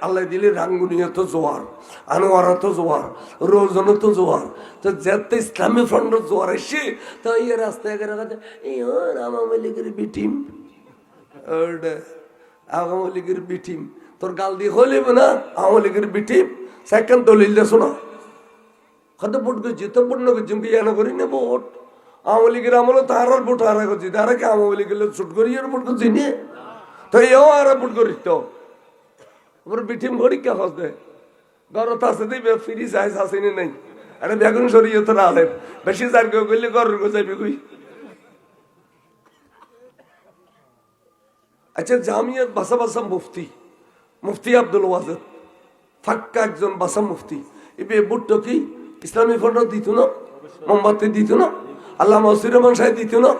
আল্লাহ দিলে রাঙ্গুনিয়া তো জোয়ার, আনোয়ারা তো জোয়ার, রোজন তো জোয়ার, তো যেতে ইসলামী ফ্রন্ট জোয়ার এসে তো এই রাস্তায় গেছে এই আওয়ামী লীগের বিটিম, আওয়ামী লীগের বিটিম তোর গাল দিয়ে হইলেবে না আওয়ামী লীগের বিটিম সেকেন্ড দলিল দেশো না কত ভোট করছি তো ভোট না করছি ইয়ানো করি না ভোট আওয়ামী লীগের আমলে তার ভোট হারা করছি তারা কি আওয়ামী লীগের ছুট করি আর ভোট করছি নিয়ে তো এও আর ভোট করিস তো বিটিম ঘড়ি কে হসবে গরত আছে দিবে ফিরি চাইজ আসেনি নাই আরে বেগুন সরিয়ে তো না আলেন বেশি যার কেউ করলে গরুর গো যাইবে কই। আচ্ছা জামিয়াত বাসা বাসা মুফতি, মুফতি আব্দুল ওয়াজেদ ফাক্কা একজন বাসা মুফতি, এবে বুট্টো কি ইসলামী ফন্ড দিত না, মোমবাতি দিত না, আল্লাহ মসির রহমান সাহেব দিত না,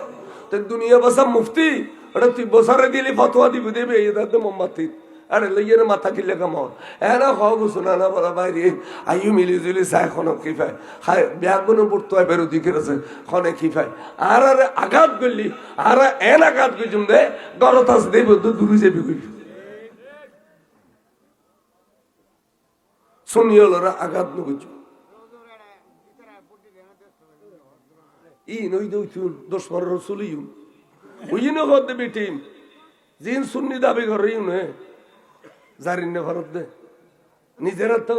তো দুনিয়া বাসা মুফতি ওটা তুই বসারে দিলে ফতোয়া দিব দেবে এই দাদা মোমবাতি আরে লইয়ের মাথা কিলে কামাও এরা হগ শোনা না বলা বাইরে আইউ মিলি জুলি চাই খন কি পায় হায় ব্যাগুনো বুটতো বেরো দিকে আছে খনে কি পায় আর আরে আঘাত করলি আর এন আঘাত করছুম দে গরত আছে দেব তো দূরে যাবি কই শুনিয়লরা আঘাত নগুছু ই নই দইছুন 10-15 রসুলিয়ুম ওইনো গদ বিটিম জিন সুন্নি দাবি করে ইউনে জারিনে ভারত দে নিজেরা তো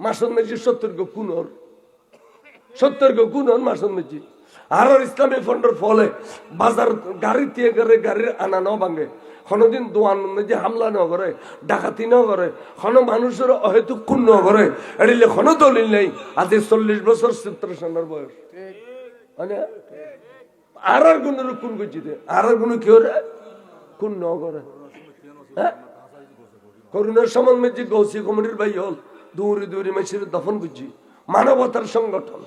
মাসন মেজি 70 গো কুনর 70 গো কুনর মাসন মেজি আর ইসলামী ফন্ডর ফলে বাজার গাড়ি দিয়ে করে গাড়ির আনা ন ভাঙে কোনদিন দোয়ান যে হামলা ন করে ডাকাতি ন করে কোন মানুষের হয়তো খুন ন করে এড়িলে কোনো দলিল নেই আজ 40 বছর চিত্রসেনার বয়স মানে আর গুণের খুন করছি আর গুণ কেউ রে খুন ন করে হ্যাঁ করুণার সমান মেজি গৌসি কমিটির ভাই হল দৌড়ি দৌড়ি মেসির দফন করছি মানবতার সংগঠন